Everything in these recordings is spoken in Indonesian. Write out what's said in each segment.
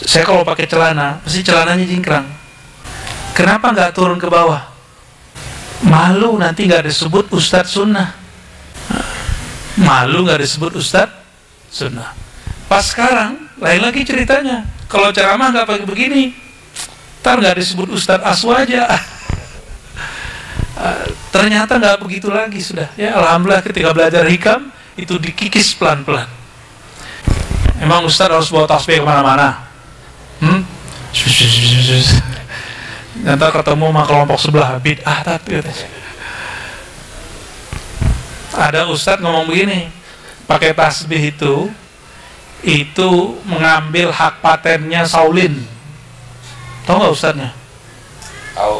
Saya kalau pakai celana, pasti celananya jingkrang. Kenapa nggak turun ke bawah? Malu nanti nggak disebut Ustadz Sunnah. Malu nggak disebut Ustadz Sunnah. Pas sekarang, lain lagi ceritanya. Kalau ceramah nggak pakai begini, ntar nggak disebut Ustadz Aswaja. Ternyata nggak begitu lagi sudah. Ya, alhamdulillah ketika belajar hikam itu dikikis pelan-pelan. Emang Ustadz harus bawa tasbih kemana-mana? Nanti ketemu sama kelompok sebelah bid'ah tapi ada Ustadz ngomong begini, pakai tasbih itu mengambil hak patennya Saulin. Tahu nggak Ustadznya? Tahu.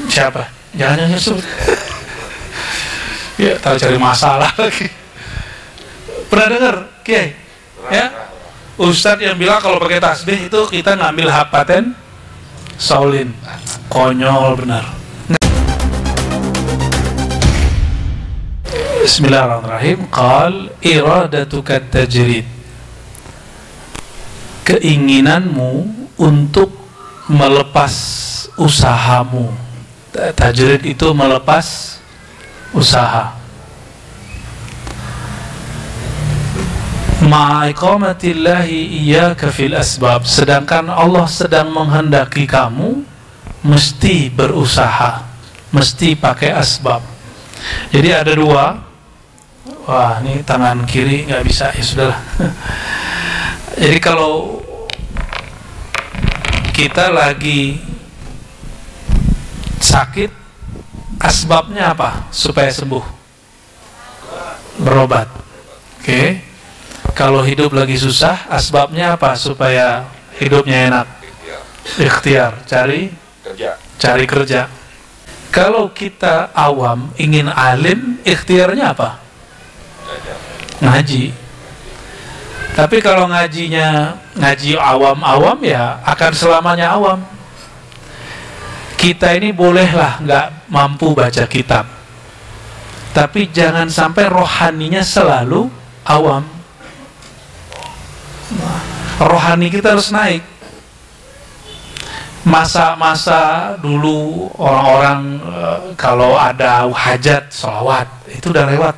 Siapa? Jangan sebut. Ya, tahu cari masalah lagi. Pernah dengar, Kiai? Ya, Ustadz yang bilang kalau pakai tasbih itu kita ngambil hak paten Saulin. Konyol benar. Bismillahirrahmanirrahim. Qal iradatuka tajrid. Keinginanmu untuk melepas usahamu. Tajrid itu melepas usaha. Ma'iqamatillahi iyyaka fil asbab. Sedangkan Allah sedang menghendaki kamu mesti berusaha, mesti pakai asbab. Jadi ada dua. Wah, ini tangan kiri nggak bisa, ya sudahlah. Jadi kalau kita lagi sakit, asbabnya apa supaya sembuh? Berobat. Oke. Kalau hidup lagi susah, asbabnya apa supaya hidupnya enak? Ikhtiar, cari kerja. Kalau kita awam ingin alim, ikhtiarnya apa? Ngaji. Tapi kalau ngaji awam-awam, ya akan selamanya awam. Kita ini bolehlah nggak mampu baca kitab, tapi jangan sampai rohaninya selalu awam. Rohani kita harus naik. Masa-masa dulu orang-orang kalau ada hajat, sholawat, itu udah lewat.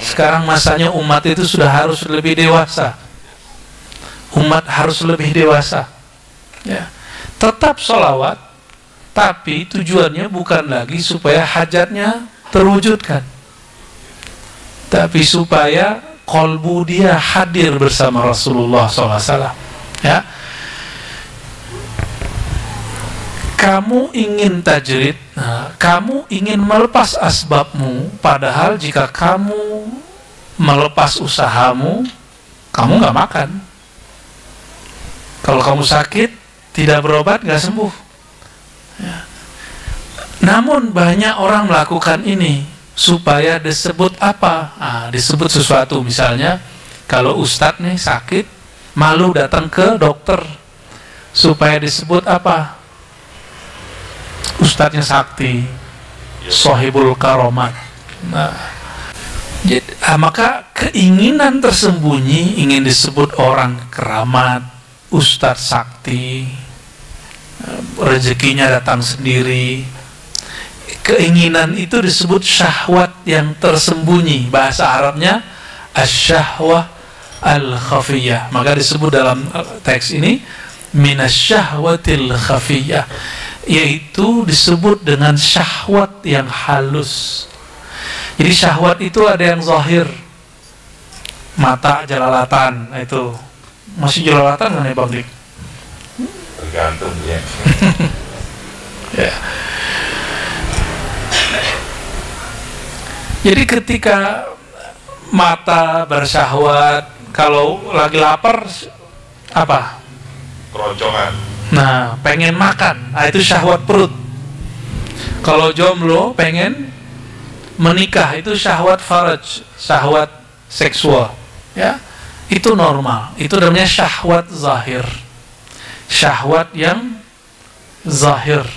Sekarang masanya umat itu sudah harus lebih dewasa. Umat harus lebih dewasa. Ya. Tetap sholawat, tapi tujuannya bukan lagi supaya hajatnya terwujudkan, tapi supaya kolbu dia hadir bersama Rasulullah SAW. Ya. Kamu ingin tajrid, kamu ingin melepas asbabmu, padahal jika kamu melepas usahamu, kamu nggak makan. Kalau kamu sakit, tidak berobat, nggak sembuh. Ya. Namun banyak orang melakukan ini supaya disebut apa? Disebut sesuatu. Misalnya, kalau ustadz nih sakit, malu datang ke dokter, supaya disebut apa? Ustadznya sakti, sohibul karomat. Maka keinginan tersembunyi ingin disebut orang keramat, ustadz sakti, rezekinya datang sendiri. Keinginan itu disebut syahwat yang tersembunyi. Bahasa Arabnya asyahwah al-khafiyah. Maka disebut dalam teks ini minasyahwatil khafiyah, yaitu disebut dengan syahwat yang halus. Jadi syahwat itu ada yang zahir, mata jelalatan, itu masih jelalatan kan ya Bang Dik? Tergantung ya. Ya. Jadi ketika mata bersyahwat, kalau lagi lapar apa? Keroncongan. Nah, pengen makan, itu syahwat perut. Kalau jomblo pengen menikah, itu syahwat faraj, syahwat seksual. Ya, itu normal. Itu namanya syahwat zahir. Syahwat yang zahir.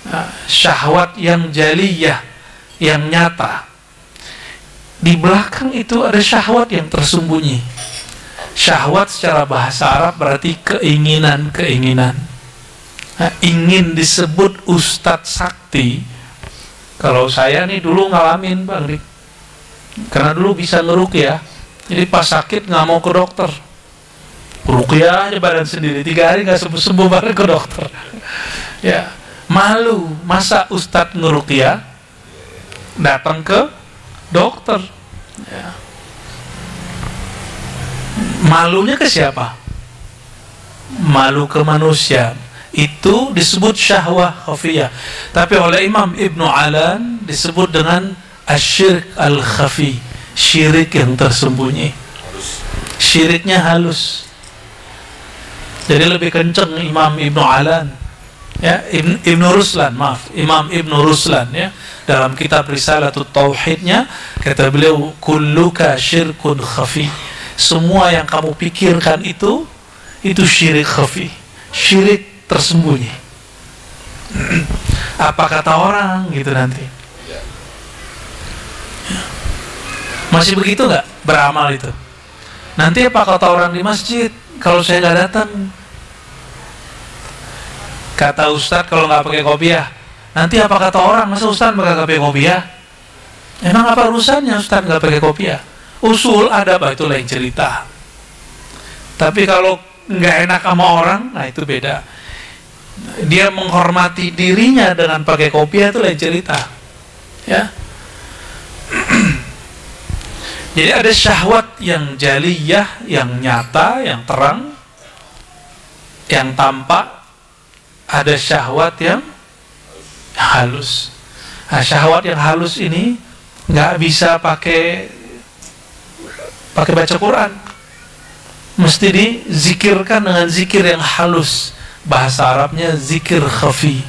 Nah, syahwat yang jaliyah, yang nyata. Di belakang itu ada syahwat yang tersembunyi. Syahwat secara bahasa Arab berarti keinginan-keinginan. Nah, ingin disebut ustadz sakti. Kalau saya nih dulu ngalamin Bang Dik, karena dulu bisa ngeruqyah. Jadi pas sakit nggak mau ke dokter, ruqyah aja badan sendiri, 3 hari nggak sembuh baru ke dokter. Ya, malu masa ustadz ngeruqyah datang ke dokter. Ya. Malunya ke siapa? Malu ke manusia. Itu disebut syahwah khafiyah. Tapi oleh Imam Ibnu Alan disebut dengan asyirk al-khafi, syirik yang tersembunyi. Syiriknya halus. Jadi lebih kenceng Imam Ibnu Alan, ya, Ibnu Ruslan, maaf, Imam Ibnu Ruslan, ya, dalam kitab Risalatut Tauhidnya kata beliau, kulluka syirkun khafi. Semua yang kamu pikirkan itu syirik khafi, syirik tersembunyi. Apa kata orang gitu nanti? Masih begitu nggak beramal itu? Nanti apa kata orang di masjid kalau saya nggak datang? Kata Ustadz kalau nggak pakai kopiah. Nanti apa kata orang? Masa Ustadz nggak pakai kopiah? Emang apa urusannya Ustadz nggak pakai kopiah? Usul adab itu lain cerita. Tapi kalau nggak enak sama orang, nah itu beda. Dia menghormati dirinya dengan pakai kopiah itu lain cerita, ya. Jadi ada syahwat yang jaliyah, yang nyata, yang terang, yang tampak. Ada syahwat yang halus. Nah, syahwat yang halus ini nggak bisa pakai baca Quran, mesti dizikirkan dengan zikir yang halus. Bahasa Arabnya zikir khafi.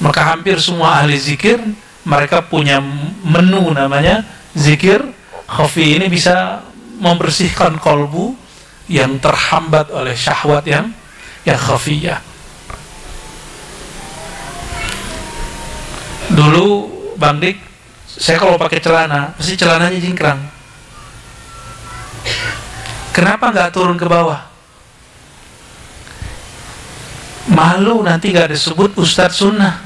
Maka hampir semua ahli zikir mereka punya menu namanya zikir khafi. Ini bisa membersihkan kolbu yang terhambat oleh syahwat yang khafiyah. Dulu Bang Dik, saya kalau pakai celana pasti celananya jingkrang. Kenapa nggak turun ke bawah? Malu nanti gak disebut Ustadz Sunnah.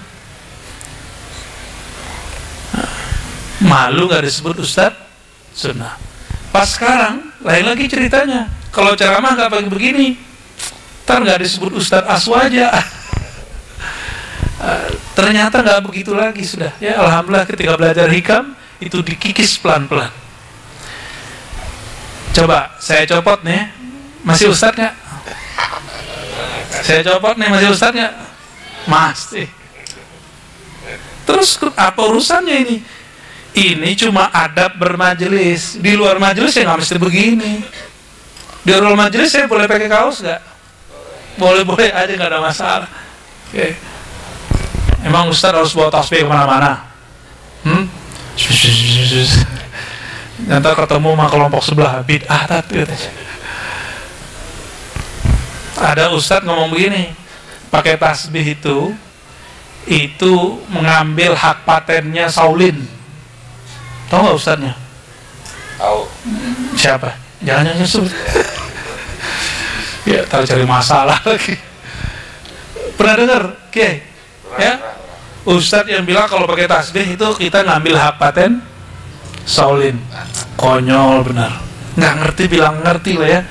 Malu gak disebut Ustadz Sunnah. Pas sekarang lain lagi ceritanya. Kalau ceramah gak pakai begini, ntar gak disebut Ustadz Aswaja. Ternyata gak begitu lagi sudah. Ya alhamdulillah ketika belajar hikam itu dikikis pelan-pelan. Coba saya copot nih, masih Ustadz gak? Saya copot nih, masih Ustadz nggak? Masih. Terus apa urusannya ini? Ini cuma adab bermajelis. Di luar majelis saya nggak mesti begini. Di luar majelis saya boleh pakai kaos nggak? Boleh-boleh aja, nggak ada masalah. Oke. Emang Ustadz harus bawa tasbih kemana-mana? Nanti ketemu sama kelompok sebelah bid'ah tadi. Ada ustadz ngomong begini, pakai tasbih itu mengambil hak patennya Saulin. Tahu nggak ustadznya? Tahu. Siapa? Jangan sebut. Ya, tahu cari masalah lagi. Pernah dengar? Oke. Ya, ustadz yang bilang kalau pakai tasbih itu kita ngambil hak paten Saulin. Konyol benar. Nggak ngerti bilang ngerti lah ya.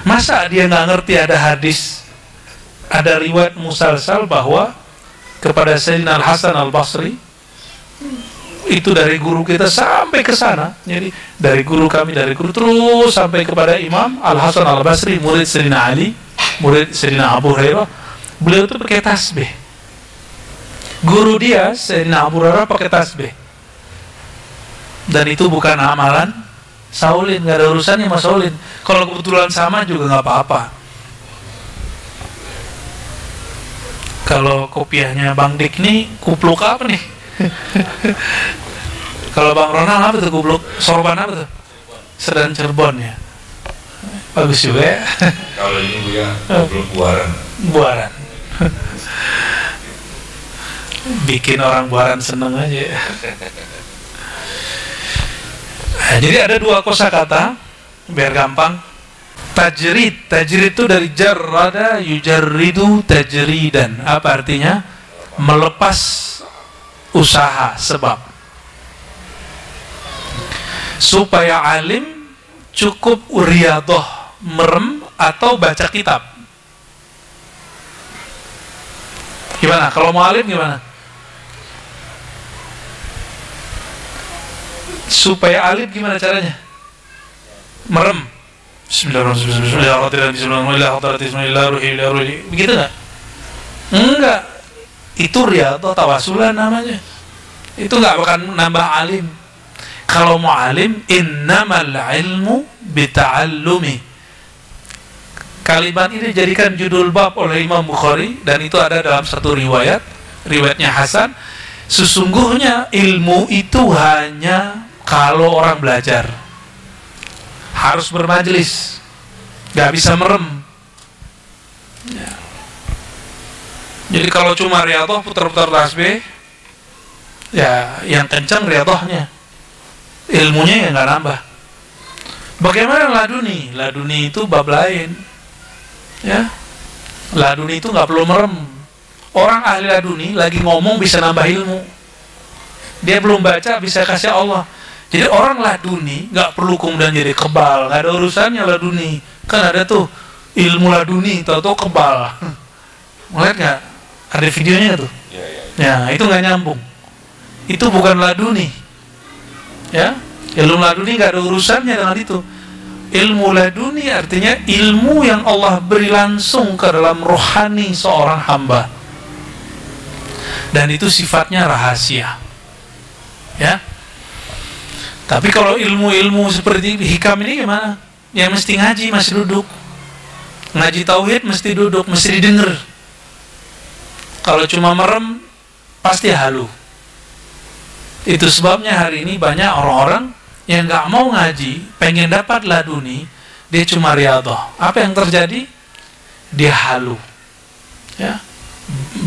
Masa dia nggak ngerti ada hadis, ada riwayat musalsal bahwa kepada Sayyidina Al-Hasan Al-Basri itu dari guru kita sampai ke sana. Jadi dari guru kami, dari guru terus sampai kepada Imam Al-Hasan Al-Basri, murid Sayyidina Ali, murid Sayyidina Abu Hurairah. Beliau itu pakai tasbih. Guru dia Sayyidina Abu Hurairah pakai tasbih. Dan itu bukan amalan Saulin, nggak ada urusannya sama Saulin. Kalau kebetulan sama juga nggak apa-apa. Kalau kopiahnya Bang Dik nih kupluk apa nih? Kalau Bang Ronald apa tuh kupluk? Sorban apa tuh? Sedan Cirebon ya. Bagus juga ya. Kalau ini bukan kupluk Buaran. Buaran. Bikin orang Buaran seneng aja. Nah, jadi ada 2 kosakata biar gampang. Tajrid itu dari jarrada yujarridu tajridan. Apa artinya? Melepas usaha, sebab. Supaya alim cukup riyadhah, merem atau baca kitab. Gimana? Kalau mau alim gimana? Supaya alim gimana caranya? Merem. Bismillahirrahmanirrahim. Begitu nggak? Enggak. Itu riyadhah tawasulan namanya. Itu nggak bakal nambah alim. Kalau mau alim, innamal ilmu bita'allumi. Kalimat ini dijadikan judul bab oleh Imam Bukhari, dan itu ada dalam satu riwayat, riwayatnya Hasan. Sesungguhnya ilmu itu hanya kalau orang belajar, harus bermajelis, gak bisa merem ya. Jadi kalau cuma riyadhah putar-putar tasbih, ya yang kencang riyadhahnya, ilmunya ya gak nambah. Bagaimana laduni? Laduni itu bab lain ya. Laduni itu gak perlu merem. Orang ahli laduni lagi ngomong bisa nambah ilmu, dia belum baca bisa kasih Allah. Jadi orang laduni nggak perlu kemudian jadi kebal, nggak ada urusannya laduni. Kan ada tuh ilmu laduni, tahu-tahu kebal. Melihat nggak? Ada videonya tuh. Ya, itu nggak nyambung. Itu bukan laduni. Ya, ilmu laduni nggak ada urusannya dengan itu. Ilmu laduni artinya ilmu yang Allah beri langsung ke dalam rohani seorang hamba. Dan itu sifatnya rahasia. Ya. Tapi kalau ilmu-ilmu seperti hikam ini gimana? Ya mesti ngaji, masih duduk. Ngaji tauhid mesti duduk, mesti didengar. Kalau cuma merem, pasti halu. Itu sebabnya hari ini banyak orang-orang yang gak mau ngaji, pengen dapat laduni, dia cuma riyadhah. Apa yang terjadi? Dia halu. Ya.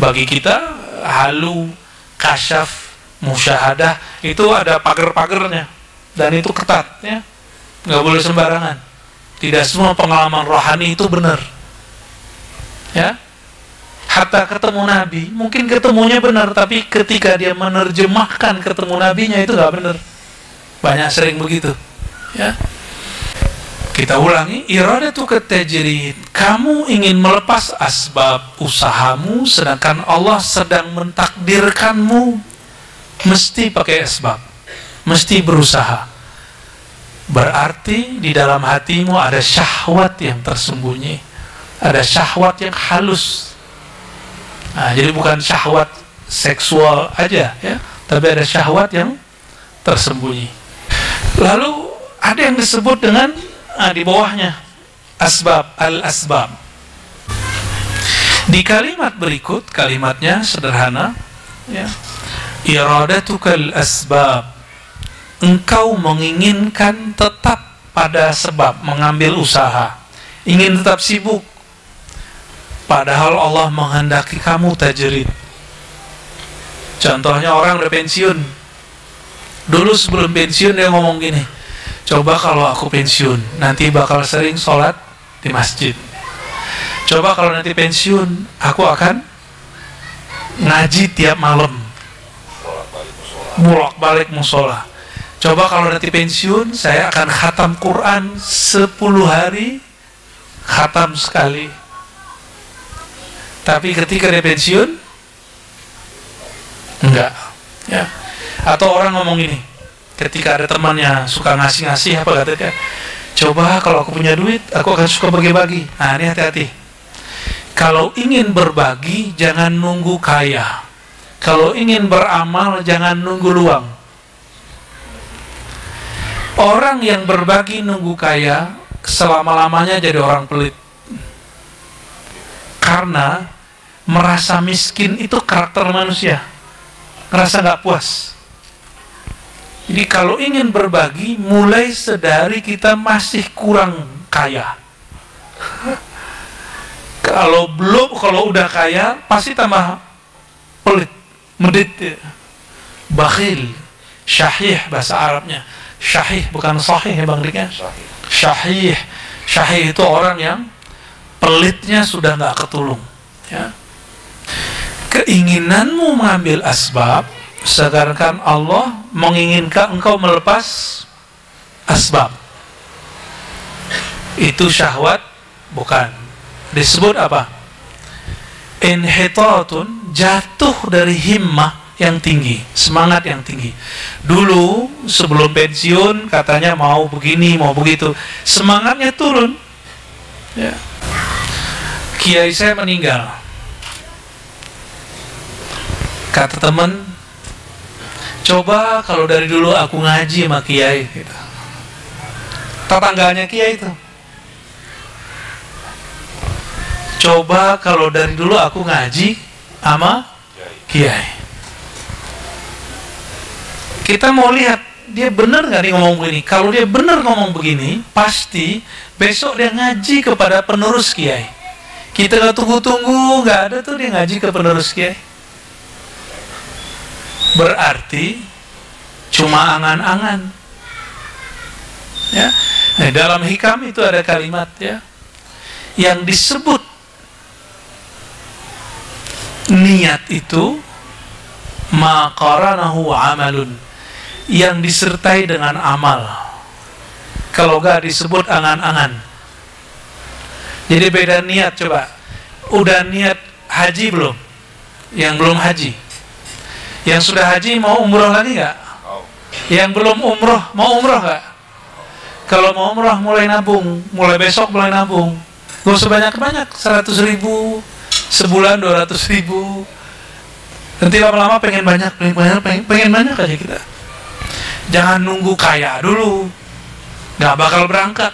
Bagi kita, halu, kasyaf, musyahadah, itu ada pagar-pagarnya. Dan itu ketat ya, nggak boleh sembarangan. Tidak semua pengalaman rohani itu benar ya. Hatta ketemu Nabi, mungkin ketemunya benar, tapi ketika dia menerjemahkan ketemu Nabinya itu nggak benar. Banyak sering begitu ya. Kita ulangi, iradatu tajrid. Kamu ingin melepas asbab usahamu, sedangkan Allah sedang mentakdirkanmu mesti pakai asbab, mesti berusaha. Berarti di dalam hatimu ada syahwat yang tersembunyi, ada syahwat yang halus. Nah, jadi bukan syahwat seksual aja ya, tapi ada syahwat yang tersembunyi. Lalu ada yang disebut dengan di bawahnya asbab, al-asbab. Di kalimat berikut, kalimatnya sederhana ya. Iradatukal asbab. Engkau menginginkan tetap pada sebab, mengambil usaha, ingin tetap sibuk, padahal Allah menghendaki kamu tajrid. Contohnya orang udah pensiun, dulu sebelum pensiun dia ngomong gini, coba kalau aku pensiun nanti bakal sering sholat di masjid. Coba kalau nanti pensiun aku akan ngaji tiap malam, bolak-balik musola. Coba kalau nanti pensiun saya akan khatam Quran 10 hari, khatam sekali. Tapi ketika dia pensiun enggak ya. Atau orang ngomong gini, ketika ada temannya suka ngasih-ngasih, apa katanya, coba kalau aku punya duit aku akan suka bagi-bagi. Nah ini hati-hati, kalau ingin berbagi jangan nunggu kaya, kalau ingin beramal jangan nunggu luang. Orang yang berbagi nunggu kaya selama-lamanya jadi orang pelit, karena merasa miskin itu karakter manusia, ngerasa gak puas. Jadi kalau ingin berbagi, mulai sedari kita masih kurang kaya. Kalau udah kaya pasti tambah pelit, medit, bakhil, syahih bahasa Arabnya. Syahih bukan sahih ya Bang Dik ya. Syahih. Syahih itu orang yang pelitnya sudah nggak ketulung, ya. Keinginanmu mengambil asbab, sedangkan Allah menginginkan engkau melepas asbab, itu syahwat bukan. Disebut apa? Inhitatun, jatuh dari himmah yang tinggi, semangat yang tinggi. Dulu sebelum pensiun katanya mau begini, mau begitu, semangatnya turun, ya. Kiai saya meninggal. Kata teman, coba kalau dari dulu aku ngaji sama kiai, gitu. Tetangganya kiai itu, coba kalau dari dulu aku ngaji sama kiai. Kita mau lihat dia benar nggak nih ngomong begini. Kalau dia benar ngomong begini, pasti besok dia ngaji kepada penerus kiai. Kita nggak tunggu-tunggu, nggak ada tuh dia ngaji ke penerus kiai. Berarti cuma angan-angan, ya. Nah, dalam hikam itu ada kalimat, ya, yang disebut niat itu ma qaranahu amalun, yang disertai dengan amal. Kalau gak disebut angan-angan. Jadi beda niat. Coba, udah niat haji belum? Yang belum haji. Yang sudah haji mau umroh lagi gak? Yang belum umroh mau umroh gak? Kalau mau umroh mulai nabung, mulai besok mulai nabung. Gak usah banyak-banyak, 100.000 sebulan, 200.000. Nanti lama-lama pengen banyak aja kita. Jangan nunggu kaya dulu, gak bakal berangkat.